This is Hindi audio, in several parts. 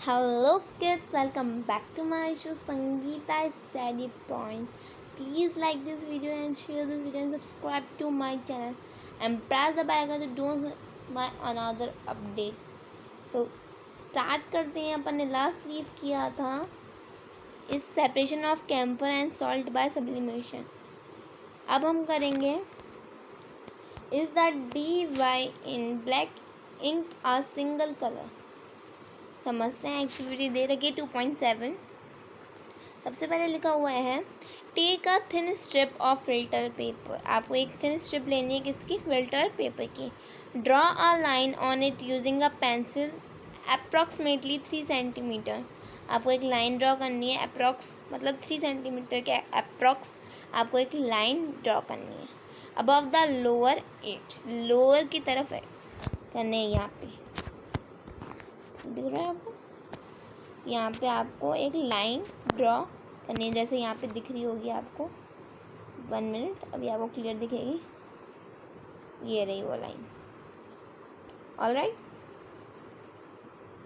Hello kids, welcome back to my show Sangeeta Study Point. Please like this video and share this video and subscribe to my channel and press the bell icon to don't miss my another updates. तो स्टार्ट करते हैं। अपन ने लास्ट लीव किया था इस separation of camphor and salt by sublimation. अब हम करेंगे is the dye in black ink a single colour. समझते हैं। एक्टिविटी दे रखी है 2.7। सबसे पहले लिखा हुआ है take a thin strip of filter paper. आपको एक थिन स्ट्रिप लेनी है किसकी? फिल्टर पेपर की। Draw a line on it using a pencil approximately 3 centimetre. आपको एक लाइन ड्रॉ करनी है। अप्रॉक्स मतलब 3 सेंटीमीटर के अप्रॉक्स आपको एक लाइन ड्रॉ करनी है। Above the lower eight, lower की तरफ करने है। यहाँ पे दिख रहा है आपको? यहाँ पे आपको एक लाइन ड्रॉ करनी है, जैसे यहाँ पे दिख रही होगी आपको। 1 मिनट, अभी आपको क्लियर दिखेगी। ये रही वो लाइन। ऑलराइट,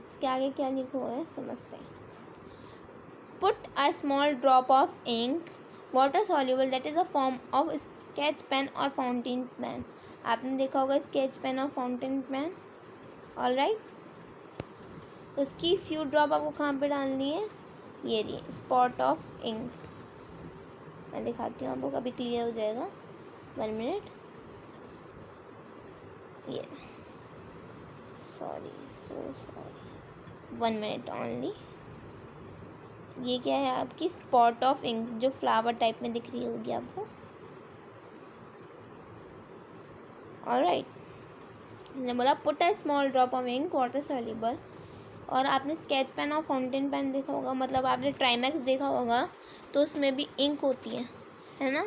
उसके आगे क्या लिखा हुआ है समझते हैं। Put a small drop of ink water soluble that is a form of sketch pen और फाउंटेन पेन। आपने देखा होगा स्केच पेन और फाउंटेन पेन। ऑलराइट, उसकी फ्यू ड्रॉप आपको कहाँ पे डालनी है? ये रही स्पॉट ऑफ इंक। मैं दिखाती हूँ आपको, कभी क्लियर हो जाएगा। 1 मिनट। ये सॉरी 1 मिनट ओनली। ये क्या है? आपकी स्पॉट ऑफ इंक, जो फ्लावर टाइप में दिख रही होगी आपको। ऑलराइट, मैंने बोला put a small drop of ink water soluble. और आपने स्केच पेन और फाउंटेन पेन देखा होगा, मतलब आपने ट्राइमैक्स देखा होगा, तो उसमें भी इंक होती है ना।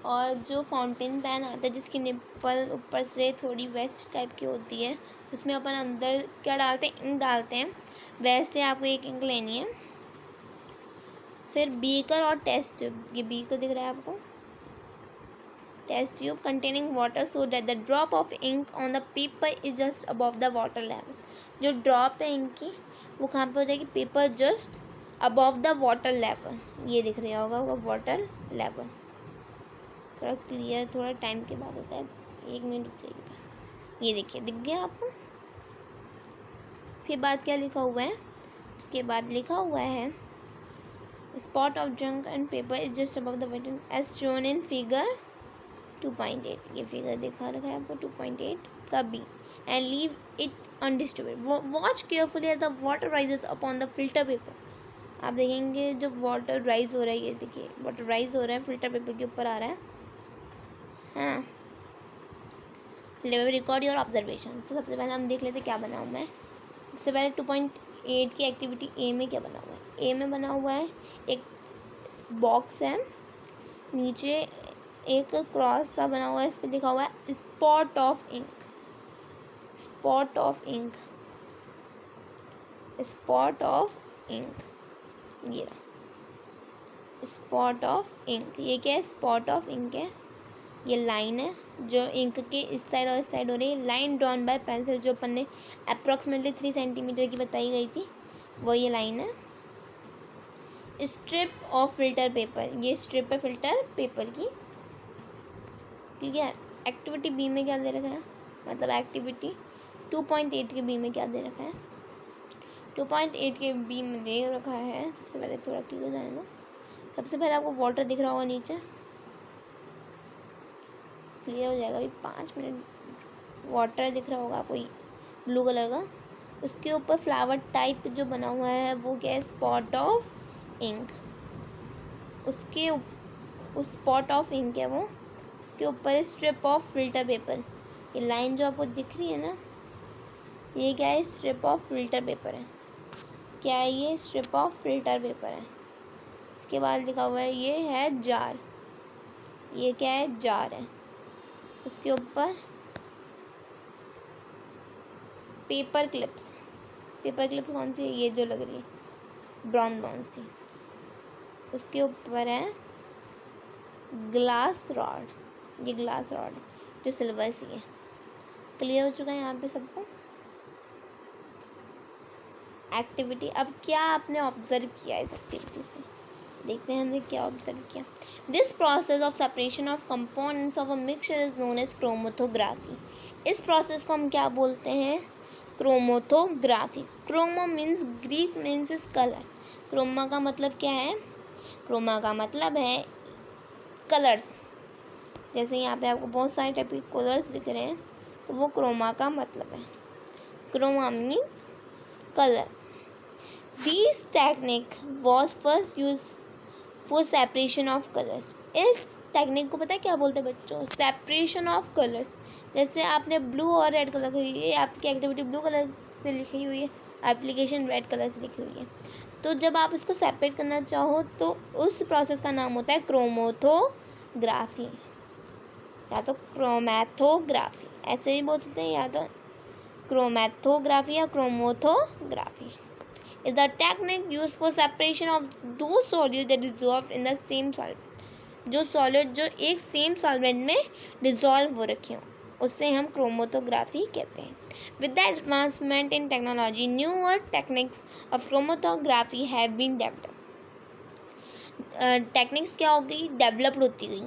और जो फाउंटेन पेन आता है जिसकी निप्पल ऊपर से थोड़ी वेस्ट टाइप की होती है, उसमें अपन अंदर क्या डालते हैं? इंक डालते हैं। वैसे आपको एक इंक लेनी है। फिर बीकर और टेस्ट ट्यूब। ये बीकर दिख रहा है आपको? Test tube containing water so that the drop of ink on the paper is just above the water level. जो ड्रॉप है इंक की वो कहाँ पे हो जाएगी? Paper just above the water level. ये दिख रहा होगा वो वाटर लेवल। थोड़ा क्लियर थोड़ा टाइम के बाद होता है। 1 मिनट रुक जाइए बस। ये देखिए, दिख गया आपको? उसके बाद क्या लिखा हुआ है? उसके बाद लिखा हुआ है spot of ink and paper is just above the button as shown in figure 2.8। ये फिगर दिखा रखा है आपको 2.8 का B. And leave it undisturbed. Watch carefully as the water rises upon the filter paper. आप देखेंगे जब वाटर राइज हो रहा है, ये देखिए वाटर राइज हो रहा है, फिल्टर पेपर के ऊपर आ रहा है। हाँ, लेवल रिकॉर्ड योर ऑब्जर्वेशन। तो सबसे पहले हम देख लेते क्या बना हुआ है। सबसे पहले 2.8 की एक्टिविटी ए में क्या बना हुआ है? ए में बना हुआ है एक बॉक्स है, नीचे एक क्रॉस सा बना हुआ है, इस पर लिखा हुआ है spot of ink. Spot of ink, spot of ink. ये रहा स्पॉट ऑफ इंक। ये क्या है? स्पॉट ऑफ इंक है। ये लाइन है जो इंक के इस साइड और इस साइड हो रही है। लाइन ड्रॉन बाय पेंसिल, जो अपन ने अप्रॉक्सीमेटली 3 सेंटीमीटर की बताई गई थी, वो ये लाइन है। स्ट्रिप ऑफ फिल्टर पेपर, ये स्ट्रिप है फिल्टर पेपर की। क्लियर? एक्टिविटी बी में क्या दे रखा है? मतलब एक्टिविटी 2.8 के बी में क्या दे रखा है? 2.8 के बी में दे रखा है, सबसे पहले थोड़ा क्लियर हो जाने दो। सबसे पहले आपको वाटर दिख रहा होगा नीचे, क्लियर हो जाएगा अभी 5 मिनट। वाटर दिख रहा होगा आपको ब्लू कलर का। उसके ऊपर फ्लावर टाइप जो बना हुआ है वो क्या है? Spot of ink. उसके उस स्पॉट ऑफ इंक है वो। उसके ऊपर स्ट्रिप ऑफ फिल्टर पेपर। ये लाइन जो आपको दिख रही है ना, ये क्या है? स्ट्रिप ऑफ फिल्टर पेपर है। क्या है ये? स्ट्रिप ऑफ फिल्टर पेपर है। इसके बाद लिखा हुआ है ये है जार। ये क्या है? जार है। उसके ऊपर पेपर क्लिप्स। पेपर क्लिप कौन सी है? ये जो लग रही है ब्राउन ब्राउन सी। उसके ऊपर है ग्लास रॉड। ये ग्लास रॉड है जो सिल्वर सी है। क्लियर हो चुका है यहाँ पे सबको? एक्टिविटी। अब क्या आपने ऑब्जर्व किया इस एक्टिविटी से, देखते हैं हमने क्या ऑब्जर्व किया। This process of separation of components of a mixture is known as chromatography. इस प्रोसेस को हम क्या बोलते हैं, chromatography. Chromo means Greek means is colour. Chroma का मतलब क्या है, क्रोमा का मतलब है कलर्स। जैसे यहाँ पे आपको बहुत सारे टाइप के कलर्स दिख रहे हैं, तो वो क्रोमा का मतलब है। Chroma means colour. This technique was first use for separation of colours. इस टेक्निक को पता है क्या बोलते हैं बच्चों, सेपरेशन ऑफ कलर्स। जैसे आपने ब्लू और रेड कलर की, ये आपकी एक्टिविटी ब्लू कलर से लिखी हुई है, एप्लीकेशन रेड कलर से लिखी हुई है, तो जब आप इसको सेपरेट करना चाहो तो उस प्रोसेस का नाम होता है क्रोमेटोग्राफी या तो क्रोमैथोग्राफी, ऐसे ही बोलते हैं, या तो क्रोमैथोग्राफी या chromatography is the technique used for separation of those solids that dissolve in the same solvent। जो सॉलिड जो एक सेम सॉल्वेंट में डिजॉल्व हो रखे हों उससे हम क्रोमेटोग्राफी कहते हैं। With the advancement in technology newer techniques of chromatography have been developed. Techniques क्या हो गई, डेवलप्ड होती गई।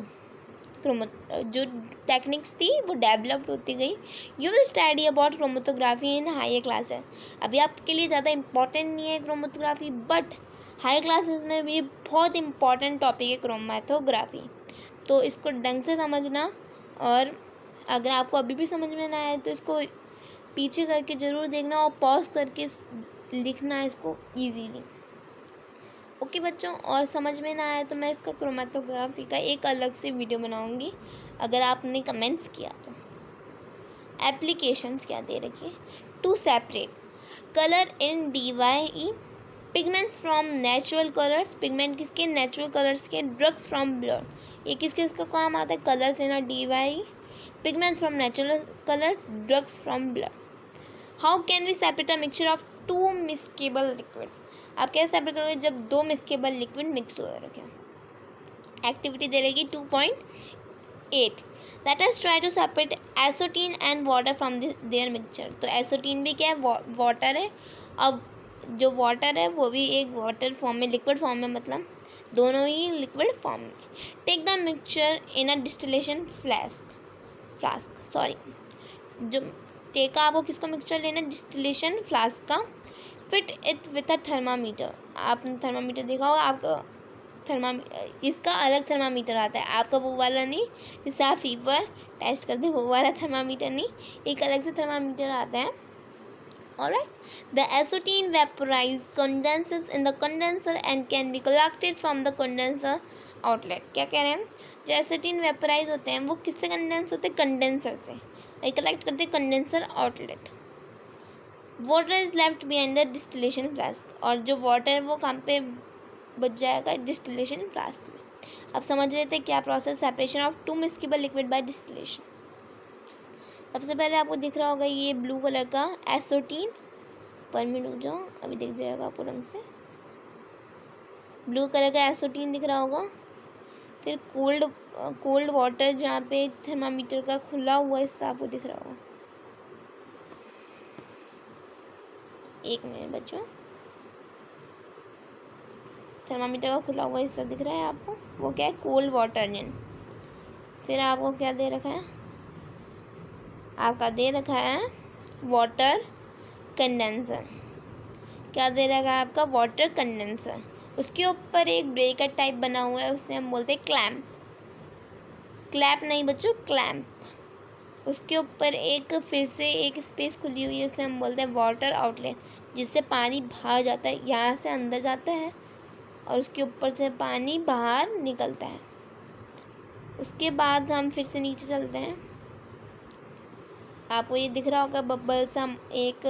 जो टेक्निक्स थी वो डेवलप्ड होती गई। You will study about chromatography in higher classes. अभी आपके लिए ज़्यादा इम्पॉर्टेंट नहीं है क्रोमेटोग्राफी, बट हायर क्लासेस में भी बहुत इम्पॉर्टेंट टॉपिक है क्रोमेटोग्राफी। तो इसको ढंग से समझना, और अगर आपको अभी भी समझ में ना आए तो इसको पीछे करके ज़रूर देखना और पॉज करके लिखना इसको ईजीली। ओके बच्चों, और समझ में ना आए तो मैं इसका क्रोमेटोग्राफी का एक अलग से वीडियो बनाऊंगी अगर आपने कमेंट्स किया तो। एप्लीकेशंस क्या दे रखी, to separate colour in DYE, pigments from natural colours, pigment किसके, नेचुरल कलर्स के, ड्रग्स फ्रॉम ब्लड, ये किसके इसका काम आता है, colours in DYE, pigments from natural colours, drugs from blood. How can we separate a mixture of two miscible liquids. आप कैसे सेपरेट करोगे जब दो मिक्सेबल लिक्विड मिक्स हो रखे हैं। एक्टिविटी दे रहेगी 2.8। Let us try to separate acetone and water from their mixture. तो एसोटीन भी क्या है, वाटर है, अब जो वाटर है वो भी एक वाटर फॉर्म में, लिक्विड फॉर्म में, मतलब दोनों ही लिक्विड फॉर्म में। Take the mixture in a distillation flask sorry जो टेका आपको किसको मिक्सचर लेना, डिस्टिलेशन फ्लास्क का। Fit it with a thermometer. आपने थर्मामीटर देखा होगा, आपका इसका अलग थर्मामीटर आता है, आपका वो वाला नहीं जिससे आप फीवर टेस्ट करते हैं, वो वाला थर्मामीटर नहीं, एक अलग से थर्मामीटर आता है। Alright, the acetone vaporise condenses in the condenser and can be collected from the condenser outlet. क्या कह रहे हैं, जो एसोटीन वेपोराइज होते हैं वो किससे कंडेंस होते हैं, कंडेंसर से, कलेक्ट करते हैं condenser outlet. Water is left behind the distillation flask, और जो वाटर है वो कहाँ पे बच जाएगा, डिस्टिलेशन फ्लास्क में। अब समझ रहे थे क्या process, separation of two miscible liquid by distillation. सबसे पहले आपको दिख रहा होगा ये ब्लू कलर का एसोटीन, पर मिनट रुक जाओ अभी दिख जाएगा आपको रंग से, ब्लू कलर का एसोटीन दिख रहा होगा। फिर कोल्ड वाटर जहाँ पे थर्मामीटर का खुला हुआ हिस्सा आपको दिख रहा होगा, एक मिनट बच्चों, थर्मामीटर का खुला हुआ हिस्सा दिख रहा है आपको, वो क्या है, कोल्ड वाटर जिन। फिर आपको क्या दे रखा है, आपका दे रखा है वाटर कंडेंसर। क्या दे रखा है आपका, वाटर कंडेंसर। उसके ऊपर एक ब्रेकर टाइप बना हुआ है, उससे हम बोलते हैं क्लैम्प। क्लैप नहीं बच्चों, क्लैम्प। उसके ऊपर एक फिर से एक स्पेस खुली हुई है, उसे हम बोलते हैं वाटर आउटलेट, जिससे पानी बाहर जाता है, यहाँ से अंदर जाता है और उसके ऊपर से पानी बाहर निकलता है। उसके बाद हम फिर से नीचे चलते हैं, आपको ये दिख रहा होगा बबल्स, हम एक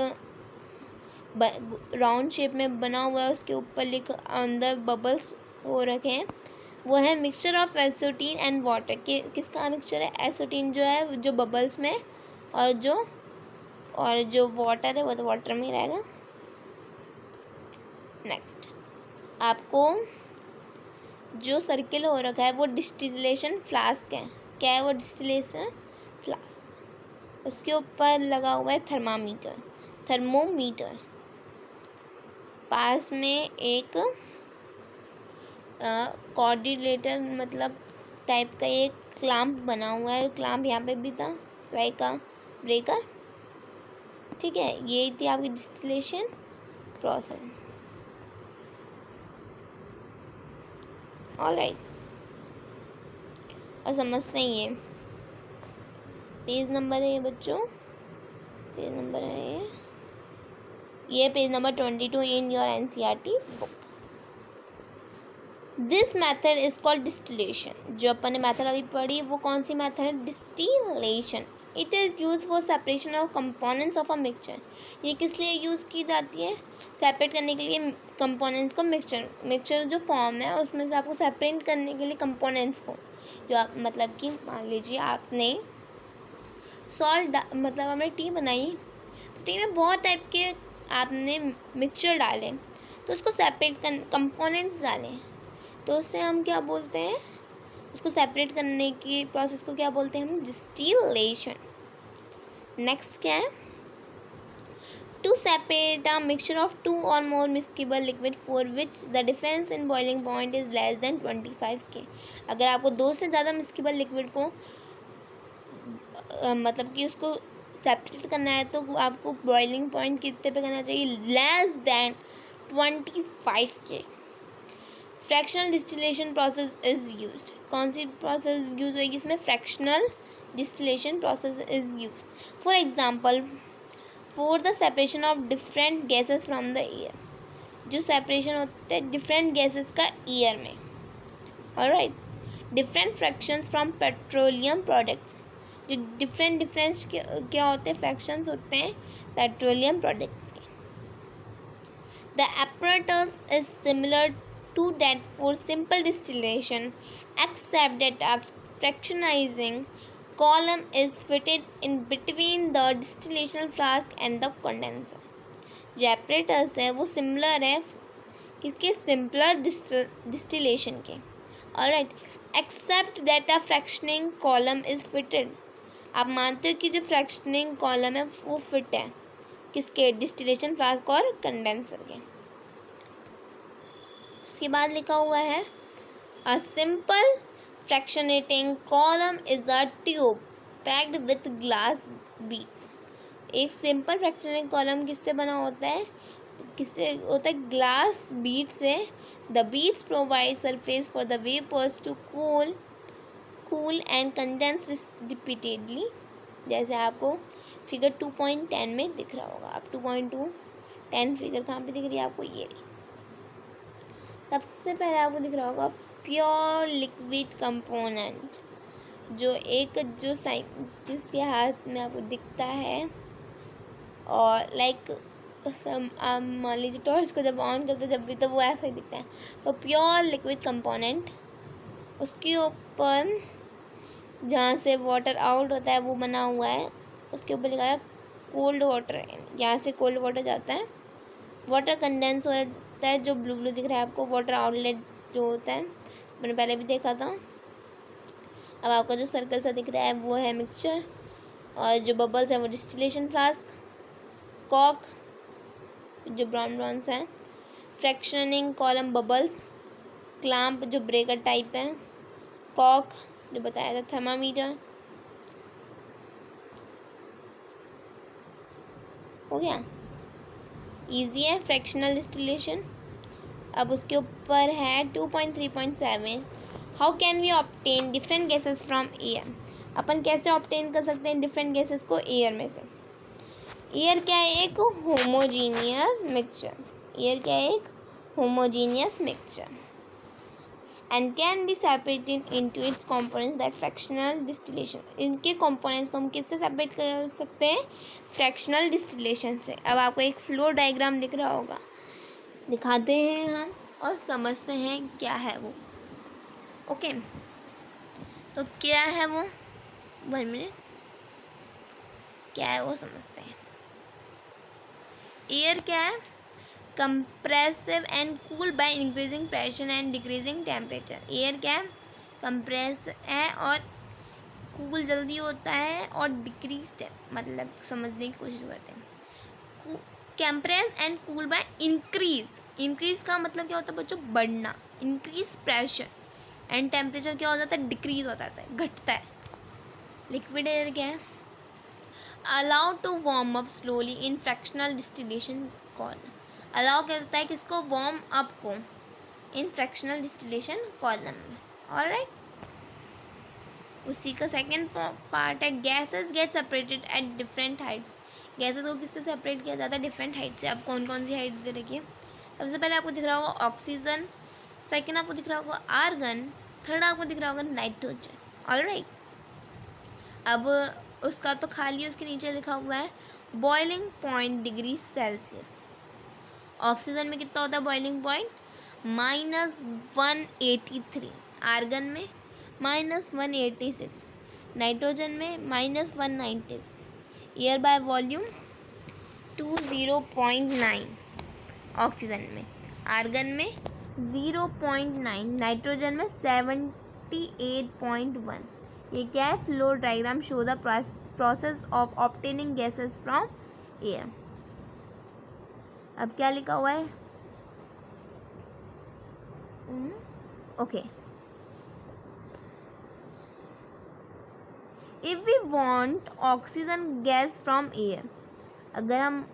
राउंड शेप में बना हुआ है, उसके ऊपर अंदर बबल्स हो रखे हैं, वो है मिक्सचर ऑफ एसोटीन एंड वाटर। किसका मिक्सचर है, एसोटीन जो है जो बबल्स में, और जो वाटर है वो तो वाटर में ही रहेगा। नेक्स्ट आपको जो सर्किल हो रखा है वो डिस्टिलेशन फ्लास्क है। क्या है वो, डिस्टिलेशन फ्लास्क। उसके ऊपर लगा हुआ है थर्मोमीटर। पास में एक कोऑर्डिनेटर मतलब टाइप का एक क्लैंप बना हुआ है। क्लैंप यहाँ पे भी था, लाइक अ ब्रेकर। ठीक है, ये थी आपकी डिस्टिलेशन प्रोसेस। ऑलराइट, और समझते हैं पेज नंबर है ये बच्चों, पेज नंबर है ये page number 22 in your NCERT book. This method is called distillation. जो अपन ने मेथड अभी पढ़ी वो कौन सी मेथड है? Distillation. It is use for separation of components of a mixture. ये किस लिए यूज़ की जाती है? सेपरेट करने के लिए कंपोनेंट्स को। मिक्सचर जो फॉर्म है उसमें से आपको सेपरेट करने के लिए कंपोनेंट्स को, जो आप मतलब कि मान लीजिए आपने सॉल्ट मतलब हमने टी बनाई, तो टी में बहुत टाइप के आपने मिक्सचर डाले, तो उसको सेपरेट कंपोनेंट्स डालें, तो उससे हम क्या बोलते हैं? उसको सेपरेट करने की प्रोसेस को क्या बोलते हैं हम? डिस्टिलेशन। नेक्स्ट क्या है? To separate a mixture of 2 और more miscible liquid for which the difference in boiling point is less than 25 K। अगर आपको 2 से ज़्यादा मिक्सिबल लिक्विड को मतलब कि उसको सेपरेट करना है, तो आपको बॉइलिंग पॉइंट कितने पे करना चाहिए? Less than 25 K। Fractional distillation process is used. कौन सी प्रोसेस यूज होगी इसमें? Fractional distillation process is use. For example, for the separation of different gases from the air. जो सेपरेशन होते हैं डिफरेंट गैसेस का एयर में। Alright, different fractions from petroleum products. जो डिफरेंट क्या होते हैं? फ्रैक्शंस होते हैं पेट्रोलियम प्रोडक्ट्स के। The apparatus is similar to that for simple distillation, except that a fractionizing column is fitted in between the distillation flask and the condenser. जो apparatus है वो सिमिलर है किसके? सिंपलर डिस्टिलेशन के। Alright, except that a fractioning column is fitted. आप मानते हो कि जो फ्रैक्शनिंग कॉलम है वो फिट है किसके? डिस्टिलेशन फ्लास्क और कंडेंसर के। उसके बाद लिखा हुआ है a simple fractionating column is a tube packed with glass beads. एक सिंपल फ्रैक्शनिंग कॉलम किससे बना होता है? किससे होता है? ग्लास बीड से। The beads provide surface for the vapours to cool and condense repeatedly. जैसे आपको फिगर 2.10 में दिख रहा होगा। आप 2.2 फिगर कहाँ पे दिख रही है आपको? ये सबसे पहले आपको दिख रहा होगा प्योर लिक्विड कंपोनेंट, जो साइंटिस्ट के हाथ में आपको दिखता है। और लाइक मान लीजिए टॉर्च को जब ऑन करते जब भी, तो वो ऐसा ही दिखता है। तो प्योर लिक्विड कंपोनेंट, उसके ऊपर जहाँ से वाटर आउट होता है वो बना हुआ है, उसके ऊपर लिखा है कोल्ड वाटर। यहाँ से कोल्ड वाटर जाता है, वाटर कंडेंस हो जाता है, जो ब्लू ब्लू दिख रहा है आपको, वाटर आउटलेट जो होता है, मैंने पहले भी देखा था। अब आपका जो सर्कल सा दिख रहा है वो है मिक्सचर, और जो बबल्स हैं वो डिस्टिलेशन फ्लास्क, कॉक जो ब्राउन है, फ्रैक्शनिंग कॉलम बबल्स, क्लैंप जो ब्रेकर टाइप है, कॉक जो बताया था थर्मामीटर। हो गया, इजी है फ्रैक्शनल डिस्टिलेशन। अब उसके ऊपर है 2.3.7 how can we obtain different gases from air. अपन कैसे ऑब्टेन कर सकते हैं डिफरेंट गैसेस को एयर में से? एयर क्या है? एक होमोजीनियस मिक्सचर। एयर क्या है? एक homogeneous mixture and can be separated into its components by fractional distillation. इनके कंपोनेंट्स को हम किससे सेपरेट कर सकते हैं? फ्रैक्शनल डिस्टिलेशन से। अब आपको एक फ्लो डायग्राम दिख रहा होगा, दिखाते हैं हम और समझते हैं क्या है वो। ओके, तो क्या है वो? 1 मिनट, क्या है वो समझते हैं। एयर क्या है? Compressive and cool by increasing pressure and decreasing temperature. Air क्या है? कंप्रेस है और कूल जल्दी होता है और डिक्रीज मतलब समझने की कोशिश करते हैं। Compress and cool by increase. Increase का मतलब क्या होता है बच्चों, बढ़ना। इंक्रीज प्रेशर एंड टेम्परेचर क्या हो जाता है, डिक्रीज हो जाता है, घटता है। लिक्विड एयर क्या है, allow to warm up slowly in fractional distillation column. Allow करता है किसको, वार्म अप को, इन फ्रैक्शनल डिस्टिलेशन कॉलम में। ऑलराइट, उसी का सेकेंड पार्ट है gases get separated at different heights. Gases को किससे सेपरेट किया जाता है, डिफरेंट हाइट से। अब कौन कौन सी हाइट दे रखी है, सबसे पहले आपको दिख रहा होगा ऑक्सीजन, सेकेंड आपको दिख रहा होगा आर्गन, थर्ड आपको दिख रहा होगा नाइट्रोजन। ऑलराइट, अब उसका तो खाली उसके नीचे लिखा हुआ है boiling point degree Celsius. Oxygen में कितना होता है बॉइलिंग पॉइंट, -183, आर्गन में -186, नाइट्रोजन में -196, एयर बाय वॉल्यूम 20.9 ऑक्सीजन में, आर्गन में 0.9, नाइट्रोजन में 78.1। ये क्या है, flow diagram show the process of obtaining gases from air. अब क्या लिखा हुआ है, okay, if we want oxygen gas from air, अगर हम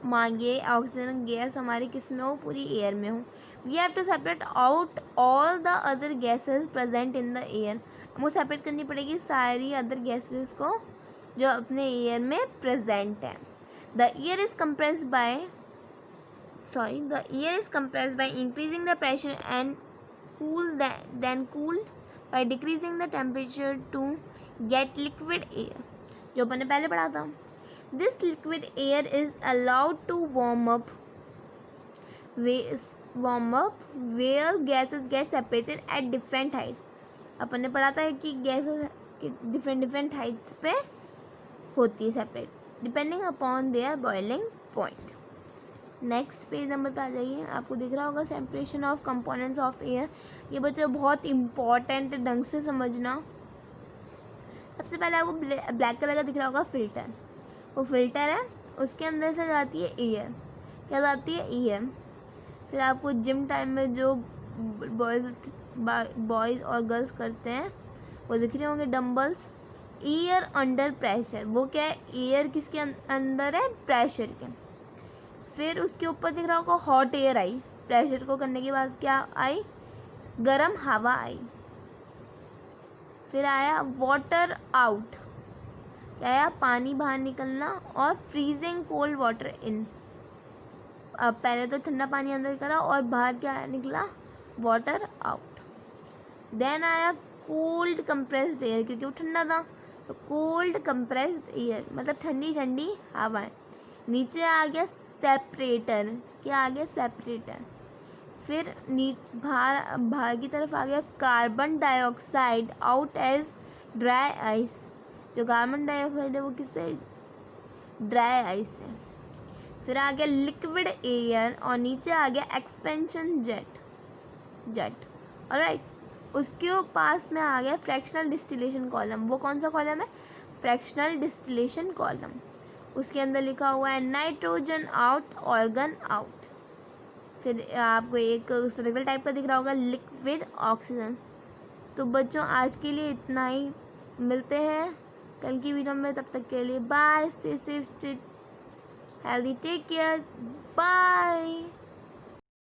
मांगे ऑक्सीजन गैस हमारी किस में हो, पूरी एयर में हो, we have to separate out all the other gases present in the air. हमको सेपरेट करनी पड़ेगी सारी अदर गैसेस को जो अपने एयर में प्रेजेंट है। The air is compressed by increasing the pressure and then cooled by decreasing the temperature to get liquid air, जो अपन ने पहले पढ़ा था। This liquid air is allowed to warm up where gases get separated at different heights। अपन ने पढ़ा था कि गैसेस डिफरेंट हाइट्स पे होती है separate, depending upon their boiling point. Next page number पे आ जाइए, आपको दिख रहा होगा separation of components of air. ये बच्चों बहुत इंपॉर्टेंट ढंग से समझना। सबसे पहले आपको ब्लैक कलर का दिख रहा होगा फिल्टर, वो फिल्टर है, उसके अंदर से जाती है एयर। क्या जाती है, एयर। फिर आपको जिम टाइम में जो बॉयज़ और गर्ल्स करते हैं वो दिख रहे होंगे डम्बल्स। एयर अंडर प्रेशर, वो क्या है, एयर किसके अंदर है, प्रेशर के। फिर उसके ऊपर दिख रहा होगा हॉट एयर आई, प्रेशर को करने के बाद क्या आई, गरम हवा आई। फिर आया वाटर आउट, क्या आया, पानी बाहर निकलना। और फ्रीजिंग कोल्ड वाटर इन, अब पहले तो ठंडा पानी अंदर करा और बाहर क्या निकला, वाटर आउट। देन आया कोल्ड कंप्रेस्ड एयर, क्योंकि वो ठंडा था तो कोल्ड कंप्रेस्ड एयर मतलब ठंडी ठंडी हवाएं। नीचे आ गया सेपरेटर, क्या आ गया, सेपरेटर। फिर बाहर की तरफ आ गया carbon dioxide out as dry ice, जो कार्बन डाइऑक्साइड है वो किससे, ड्राई आइस से। फिर आ गया लिक्विड एयर और नीचे आ गया एक्सपेंशन जेट। ऑलराइट, उसके पास में आ गया फ्रैक्शनल डिस्टिलेशन कॉलम। वो कौन सा कॉलम है, फ्रैक्शनल डिस्टिलेशन कॉलम। उसके अंदर लिखा हुआ है नाइट्रोजन आउट, ऑर्गन आउट। फिर आपको एक सर्कल टाइप का दिख रहा होगा लिक्विड ऑक्सीजन। तो बच्चों आज के लिए इतना ही, मिलते हैं कल की वीडियो में, तब तक के लिए bye, stay safe, stay healthy, take care, bye.